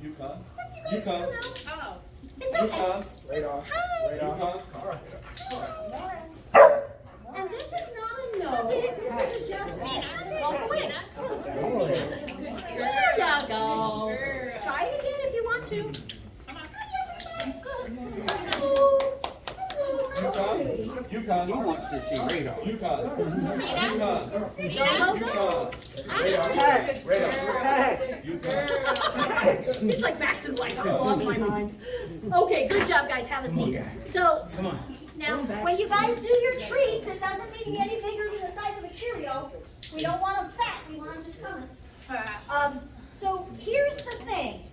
You come. You come. Oh. You come. Right off. Hi. Right You off. come. And this is not a no. This is just walk away. There you go. Try it again if you want to. You come. You come. He wants to see radar. You come. You come. You come. Tax. Radar. Tax. You come. He's like, Max is like, I lost my mind. Okay, good job, guys. Have a seat. So, Come on. now, when you guys do your treats, it doesn't need to be any bigger than the size of a Cheerio. We don't want them fat. We want them just coming. So here's the thing.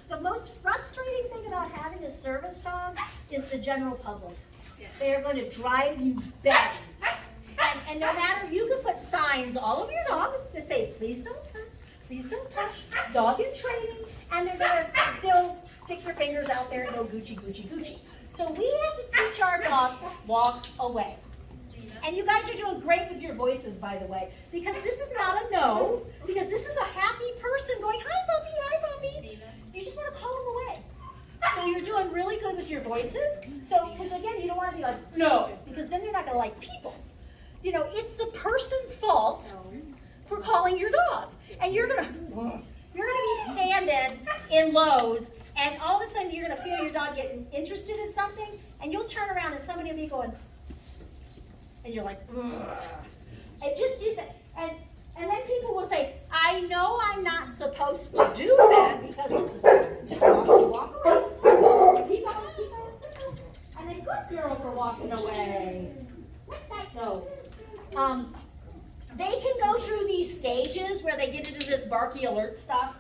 The most frustrating thing about having a service dog is the general public. They are going to drive you batty. And no matter, you can put signs all over your dog that say, please don't touch, dog in training, and they're going to still stick their fingers out there and go Gucci, Gucci, Gucci. So we have to teach our dog, walk away. And you guys are doing great with your voices, by the way, because this is not a no, because this is a happy person going, hi, puppy, hi, puppy. You just want to call them away. So you're doing really good with your voices. So, because again, you don't want to be like, no, because then you're not going to like people. You know, it's the person's fault for calling your dog. And you're going to be standing in Lowe's, and all of a sudden you're going to feel your dog getting interested in something, and you'll turn around and somebody will be going, and you're like, ugh. And just use it. And then people will say, I know I'm not supposed to do that because it's just walk away. Keep on. And then good girl for walking away. Let that go. They can go through these stages where they get into this barky alert stuff.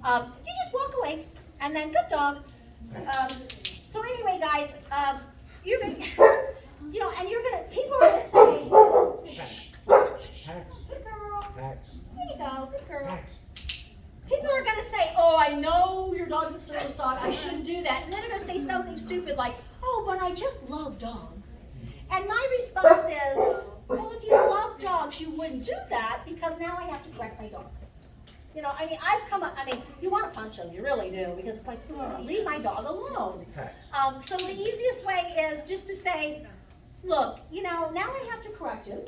You just walk away, and then good dog. So anyway, guys, you're gonna, and you're gonna. People are gonna say, shh, Tax. good girl. Tax. There you go, good girl. Tax. People are gonna say, oh, I know your dog's a service dog. I shouldn't do that. And then they're gonna say something stupid like, oh, but I just love dogs. And my response is, well, if you love dogs, you wouldn't do that because now I have to correct my dog. You know, I mean, I've come up, you want to punch them, you really do, because it's like, leave my dog alone. So the easiest way is just to say, look, now I have to correct you,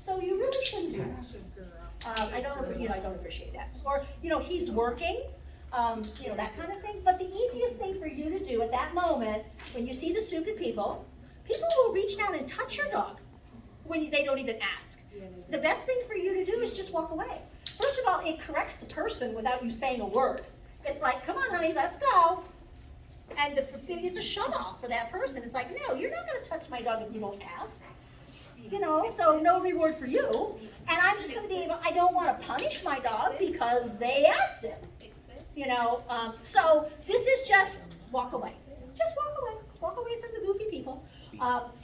so you really shouldn't do that. I don't appreciate that. Or, he's working, that kind of thing. But the easiest thing for you to do at that moment, when you see the stupid people will reach down and touch your dog when they don't even ask. The best thing for you to do is just walk away. First of all, it corrects the person without you saying a word. It's like, come on, honey, let's go. And it's a shut-off for that person. It's like, no, you're not going to touch my dog if you don't ask. So no reward for you. And I'm just going to be able, I don't want to punish my dog because they asked him. So this is just walk away. Just walk away. Walk away from the goofy people.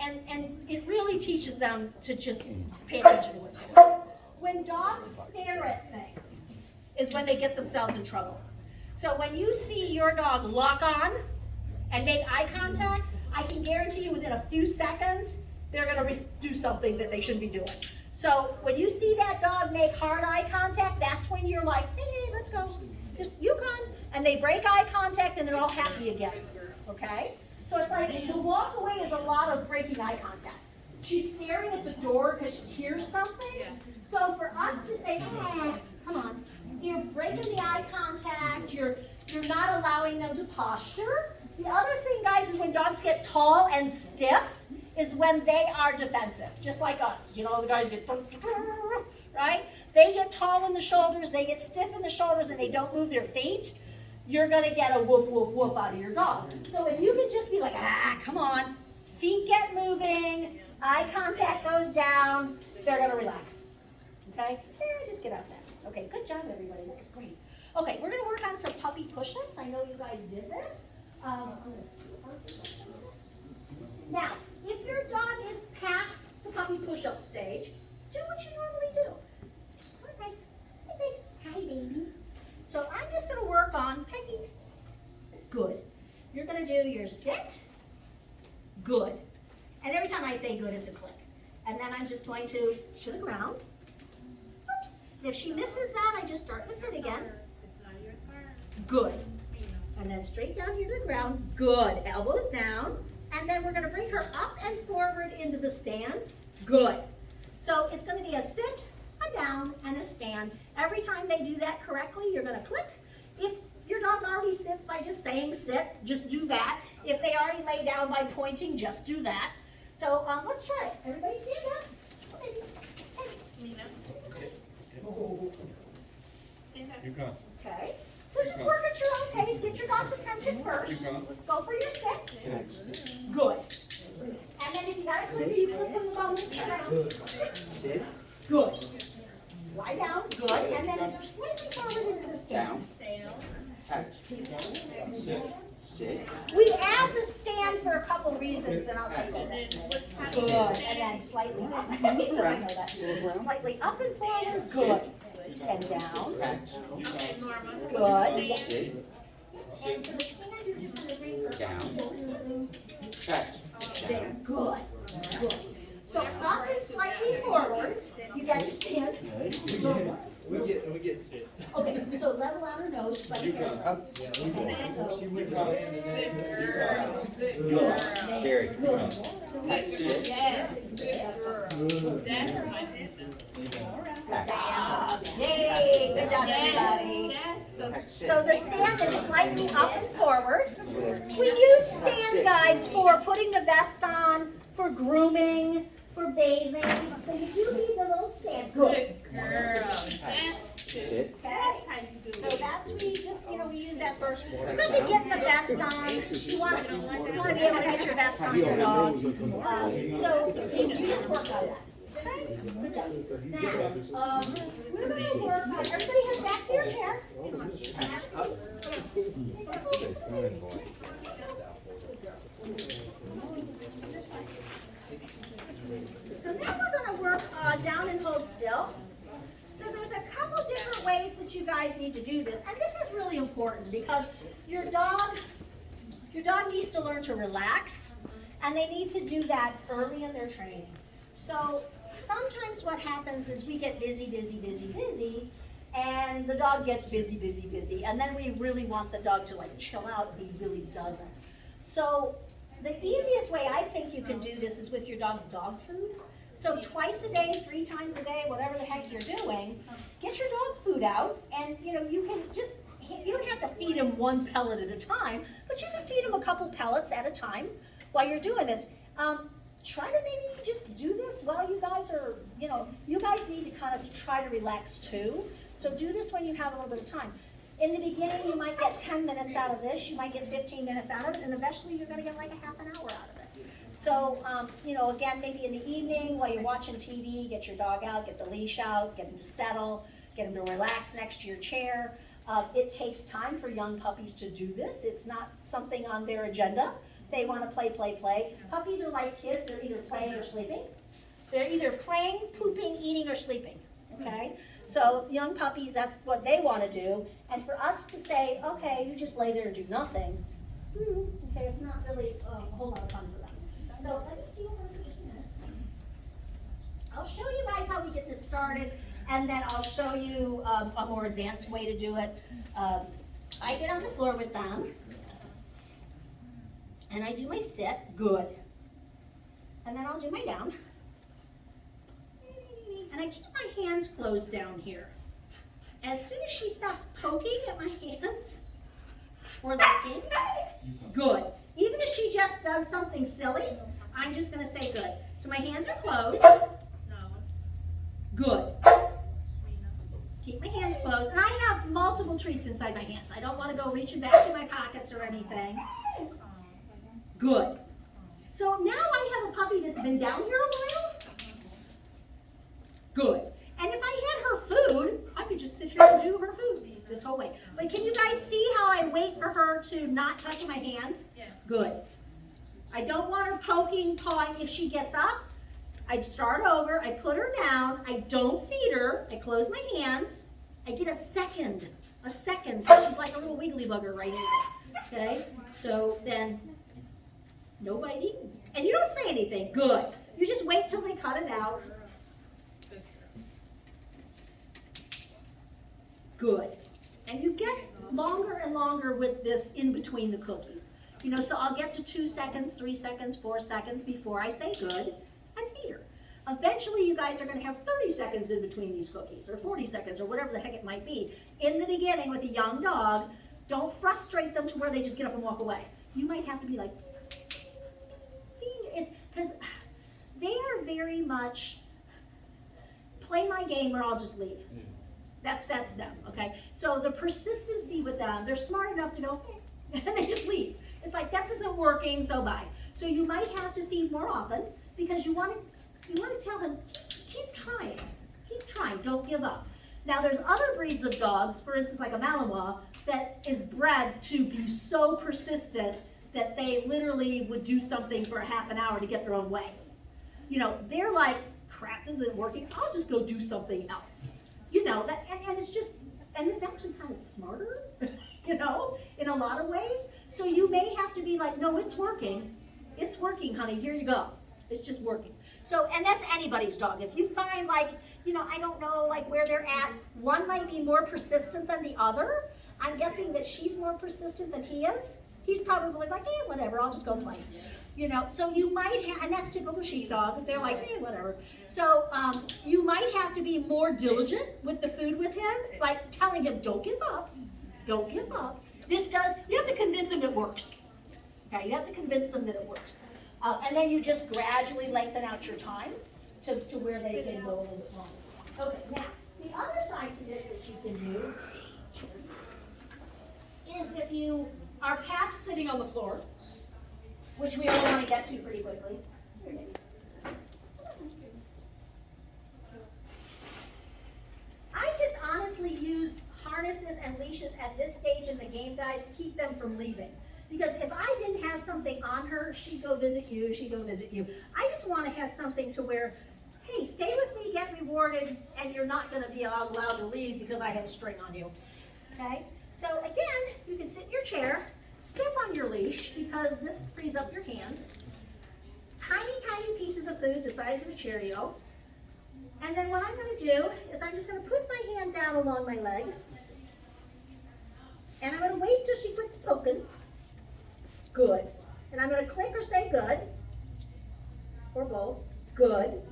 And it really teaches them to just pay attention to what's going on. When dogs stare at things is when they get themselves in trouble. So when you see your dog lock on and make eye contact, I can guarantee you within a few seconds, they're going to do something that they shouldn't be doing. So when you see that dog make hard eye contact, that's when you're like, hey, let's go. Just Yukon. And they break eye contact and they're all happy again. Okay? So it's like the walk away is a lot of breaking eye contact. She's staring at the door because she hears something. So for us to say, hey, come on, you're breaking the eye contact, you're not allowing them to posture. The other thing, guys, is when dogs get tall and stiff is when they are defensive, just like us. The guys get, right? They get tall in the shoulders, they get stiff in the shoulders, and they don't move their feet. You're going to get a woof, woof, woof out of your dog. So if you can just be like, come on, feet get moving, eye contact goes down, they're going to relax. Okay? Just get out there. Okay, good job, everybody. That was great. Okay, we're going to work on some puppy push-ups. I know you guys did this. Now, if your dog is past the puppy push-up stage, do what you normally do. Hi, guys. Hey, baby. Hi, baby. So I'm just going to work on Peggy. Good. You're going to do your sit. Good. And every time I say good, it's a click. And then I'm just going to the ground. Oops. If she misses that, I just start the sit again. Good. And then straight down here to the ground. Good. Elbows down. And then we're going to bring her up and forward into the stand. Good. So it's going to be a sit, a down, and a stand. Every time they do that correctly, you're going to click. If your dog already sits by just saying sit, just do that. If they already lay down by pointing, just do that. So let's try it. Everybody stand up. You go. Okay. So just work at your own pace. Get your dog's attention first. Go for your sit. Good. And then if you got to click, you click them along with your ground. Sit. Good. Lie down. Good. And then slightly forward into the stand. Catch. Sit. Sit. We add the stand for a couple reasons, and I'll tell you that. Good. And then slightly up. I know that. Slightly up and forward. Good. And down. Catch. Good. Sit. And to the stand, you're just going to bring her Down. Catch. there. Good. Good. So up and slightly forward. You got your stand. We get sit. Okay, so level out her nose, slightly forward. Up. Good. Jerry. Good. Sit. Yes. Yay, good job, everybody. So the stand is slightly up and forward. We use stand guides for putting the vest on, for grooming, for bathing. So you do need the little stand. Good. Sit. Okay. So that's we just, we use that first, especially getting the vest on. You want to be able to get your vest on your dog. So you just work on that. Okay? Good job. Now, we're going to work on, everybody has back to your chair. So now we're going to work down and hold still. So there's a couple different ways that you guys need to do this. And this is really important because your dog needs to learn to relax, and they need to do that early in their training. So sometimes what happens is we get busy, and the dog gets busy, and then we really want the dog to chill out, and he really doesn't. So the easiest way I think you can do this is with your dog's dog food. So twice a day, 3 times a day, whatever the heck you're doing, get your dog food out, and you can just, you don't have to feed him 1 pellet at a time, but you can feed him a couple pellets at a time while you're doing this. Try to maybe just do this while you guys are, you guys need to kind of try to relax too. So do this when you have a little bit of time. In the beginning, you might get 10 minutes out of this, you might get 15 minutes out of it, and eventually you're gonna get like a half an hour out of it. So, again, maybe in the evening while you're watching TV, get your dog out, get the leash out, get him to settle, get him to relax next to your chair. It takes time for young puppies to do this. It's not something on their agenda. They want to play. Puppies are like kids. They're either playing or sleeping. They're either playing, pooping, eating, or sleeping, okay? So young puppies, that's what they want to do. And for us to say, okay, you just lay there and do nothing, okay, it's not really a whole lot of fun for them. So let me see over for just a minute. I'll show you guys how we get this started, and then I'll show you a more advanced way to do it. I get on the floor with them, and I do my sit, good. And then I'll do my down. And I keep my hands closed down here. As soon as she stops poking at my hands, or licking, good. Even if she just does something silly, I'm just gonna say good. So my hands are closed. Good. Keep my hands closed. And I have multiple treats inside my hands. I don't want to go reaching back in my pockets or anything. Good. So now I have a puppy that's been down here a while. Good. And if I had her food, I could just sit here and do her food this whole way. But can you guys see how I wait for her to not touch my hands? Yeah. Good. I don't want her poking, pawing. If she gets up, I start over, I put her down, I don't feed her, I close my hands, I get a second, she's like a little wiggly bugger right here, okay? So then, no biting, and you don't say anything, good. You just wait till they cut it out. Good. And you get longer and longer with this in between the cookies. You know, so I'll get to 2 seconds, 3 seconds, 4 seconds before I say good and feed her. Eventually, you guys are gonna have 30 seconds in between these cookies, or 40 seconds, or whatever the heck it might be. In the beginning, with a young dog, don't frustrate them to where they just get up and walk away. You might have to be like, it's because they are very much, play my game or I'll just leave. That's them, okay? So the persistency with them, they're smart enough to go, and they just leave. It's like, this isn't working, so bye. So you might have to feed more often, because you want to tell them, keep trying, don't give up. Now there's other breeds of dogs, for instance like a Malinois, that is bred to be so persistent that they literally would do something for a half an hour to get their own way. You know, they're like, crap, this isn't working, I'll just go do something else. You know, that, and it's just, and it's actually kind of smarter, you know, in a lot of ways. So you may have to be like, no, it's working, honey, here you go. It's just working. So, and that's anybody's dog. If you find like, you know, I don't know like where they're at, one might be more persistent than the other. I'm guessing that she's more persistent than he is. He's probably like, whatever, I'll just go play. You know, so you might have, and that's typical sheepdog. They're like, whatever. So you might have to be more diligent with the food with him, like telling him, don't give up, don't give up. This does, you have to convince him it works. Okay, you have to convince them that it works. And then you just gradually lengthen out your time to where they can go a little bit longer. Okay, now, the other side to this that you can do is if you are past sitting on the floor, which we all want to get to pretty quickly. I just honestly use harnesses and leashes at this stage in the game, guys, to keep them from leaving. Because if I didn't have something on her, she'd go visit you, she'd go visit you. I just want to have something to where, hey, stay with me, get rewarded, and you're not going to be allowed to leave because I have a string on you. Okay? So again, you can sit in your chair, step on your leash because this frees up your hands. Tiny, tiny pieces of food the size of a Cheerio. And then what I'm going to do is I'm just going to put my hand down along my leg. And I'm going to wait till she quits poking. Good. And I'm going to click or say good. Or both. Good.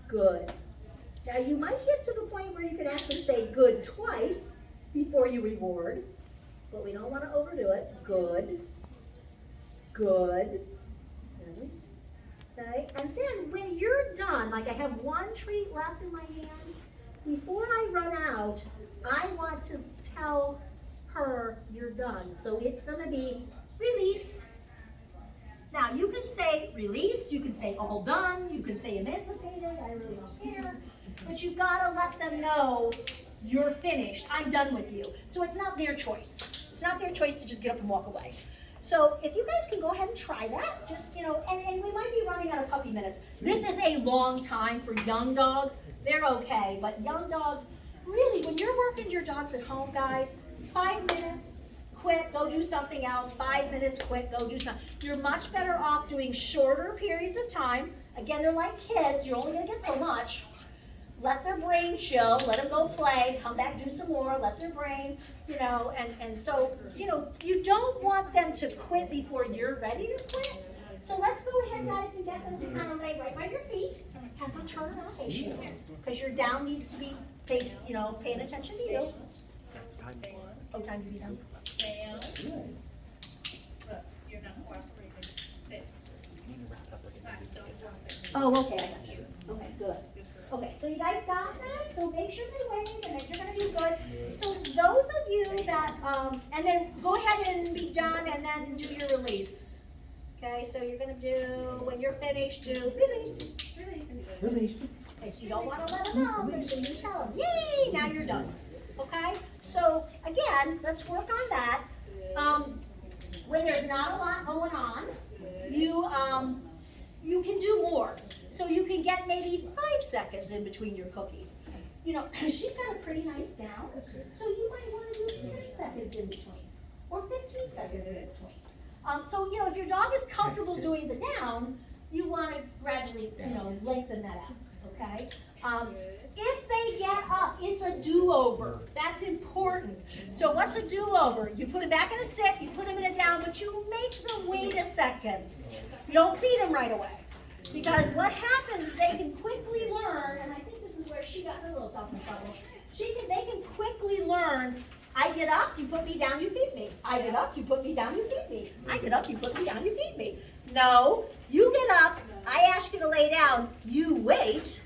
Good. Now you might get to the point where you can actually say good twice before you reward, but we don't want to overdo it. Good. Good. Okay, and then when you're done, like I have one treat left in my hand, before I run out, I want to tell her you're done. So it's going to be release. Now you can say release, you can say all done, you can say emancipated, I really don't care. But you've got to let them know you're finished, I'm done with you. So it's not their choice. It's not their choice to just get up and walk away. So if you guys can go ahead and try that, just, you know, and we might be running out of puppy minutes. This is a long time for young dogs. They're okay, but young dogs, really, when you're working your dogs at home, guys, 5 minutes, quit, go do something else. 5 minutes, quit, go do something. You're much better off doing shorter periods of time. Again, they're like kids. You're only going to get so much. Let their brain chill. Let them go play. Come back, do some more. Let their brain, you know, and so, you know, you don't want them to quit before you're ready to quit. So let's go ahead, guys, and get them to kind of lay right by your feet. Have them turn around facing you, because your down needs to be, you know, paying attention to you. Oh, time to be done. You're not cooperating. Sit. Oh, okay, I got you. Okay, good. Okay, so you guys got that? So make sure they wave and that you're going to do good. So those of you that, and then go ahead and be done and then do your release. Okay, so you're going to do, when you're finished, do release. Release. Okay, so you don't want to let them know, so you tell them, yay, now you're done. Okay, so again, let's work on that. When there's not a lot going on, you can do more. So you can get maybe 5 seconds in between your cookies. You know, she's got a pretty nice down, so you might want to do 10 seconds in between, or 15 seconds in between. So, you know, if your dog is comfortable doing the down, you want to gradually, you know, lengthen that out, okay? If they they get up, it's a do-over. That's important. So what's a do-over? You put them back in a sit, you put them in a down, but you make them wait a second. You don't feed them right away. Because what happens is they can quickly learn, and I think this is where she got her little self in trouble. They can quickly learn, I get up, you put me down, you feed me. I get up, you put me down, you feed me. I get up, you put me down, you feed me. No, you get up, I ask you to lay down, you wait,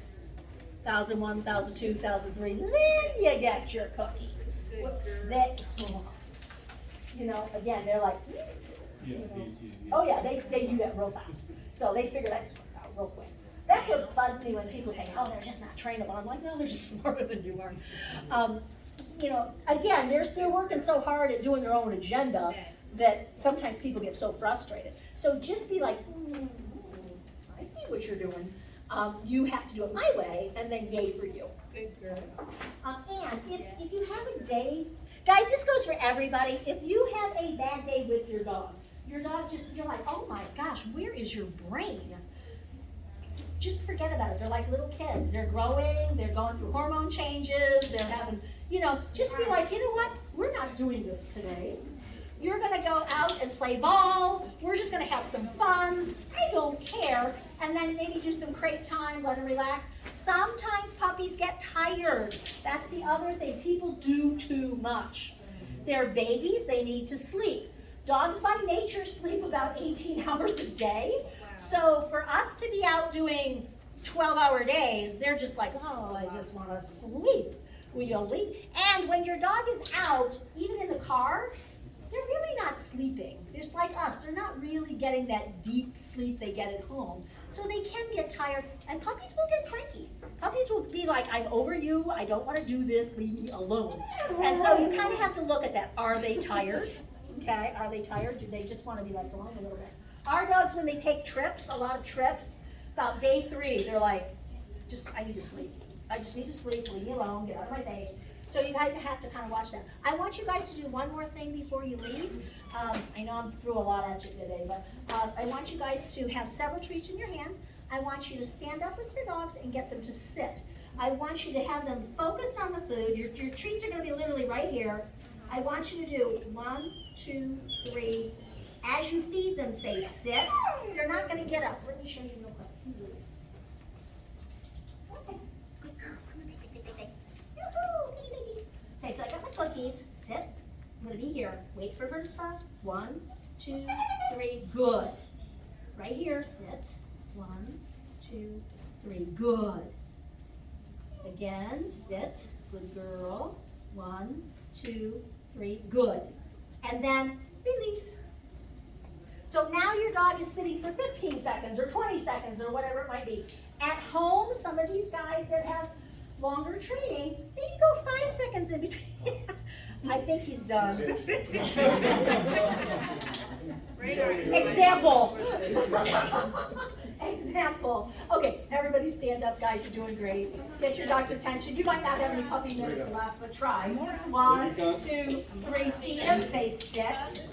1,001, 1,002, 1,003, then you get your cookie. You know, again, they're like, you know. Oh yeah, they do that real fast. So they figure that out real quick. That's what bugs me when people say, oh, they're just not trainable. I'm like, no, they're just smarter than you are. You know, again, they're working so hard at doing their own agenda that sometimes people get so frustrated. So just be like, I see what you're doing. You have to do it my way, and then yay for you. And if you have a day, guys, this goes for everybody. If you have a bad day with your dog just, you're like, oh my gosh, where is your brain? Just forget about it. They're like little kids. They're growing, they're going through hormone changes, they're having, you know, just be like, you know what? We're not doing this today. You're gonna go out and play ball. We're just gonna have some fun. I don't care. And then maybe do some crate time, let them relax. Sometimes puppies get tired. That's the other thing. People do too much. They're babies, they need to sleep. Dogs by nature sleep about 18 hours a day. So for us to be out doing 12-hour days, they're just like, oh, I just want to sleep. Will you leave? And when your dog is out, even in the car, they're really not sleeping. Just like us, they're not really getting that deep sleep they get at home. So they can get tired, and puppies will get cranky. Puppies will be like, I'm over you, I don't want to do this, leave me alone. And so you kind of have to look at that. Are they tired? Okay, are they tired? Do they just want to be left alone a little bit? Our dogs, when they take trips, a lot of trips, about day 3, they're like, I need to sleep. I just need to sleep, leave me alone, get out of my face. So you guys have to kind of watch that. I want you guys to do one more thing before you leave. I know I'm through a lot at you today, but I want you guys to have several treats in your hand. I want you to stand up with your dogs and get them to sit. I want you to have them focused on the food. Your treats are going to be literally right here. I want you to do 1, 2, 3. As you feed them, say sit. They're not going to get up. Let me show you real quick. Okay, good girl. They say, yoo-hoo, baby. Okay, so I got my cookies. Sit. I'm going to be here. Wait for her to stop. 1, 2, 3. Good. Right here, sit. 1, 2, 3. Good. Again, sit. Good girl. 1, 2, 3. Good. And then release. So now your dog is sitting for 15 seconds or 20 seconds or whatever it might be. At home, some of these guys that have longer training, maybe go 5 seconds in between. I think he's done. Example. Example. Okay, everybody stand up, guys. You're doing great. Get your dog's attention. You might not have any puppy minutes left, but try. 1, 2, 3. Feed him. Say sit.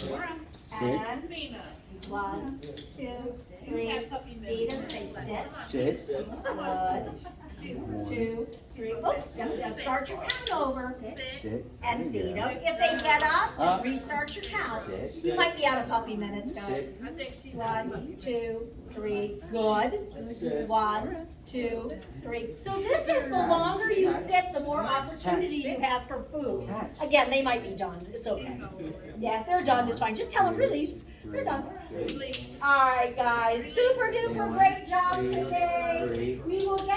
And 1, 2, 3. Feed him. Say sit. Sit. 1, 2, 3. Oops. Now start your count over. Sit. And feed them. If they get up, just restart your count. You might be out of puppy minutes, guys. 1, 2, 3. Good. 1, 2, 3. So this is the longer you sit, the more opportunity you have for food. Again, they might be done. It's okay. Yeah, if they're done, it's fine. Just tell them release. They're done. All right, guys. Super duper great job today. We will get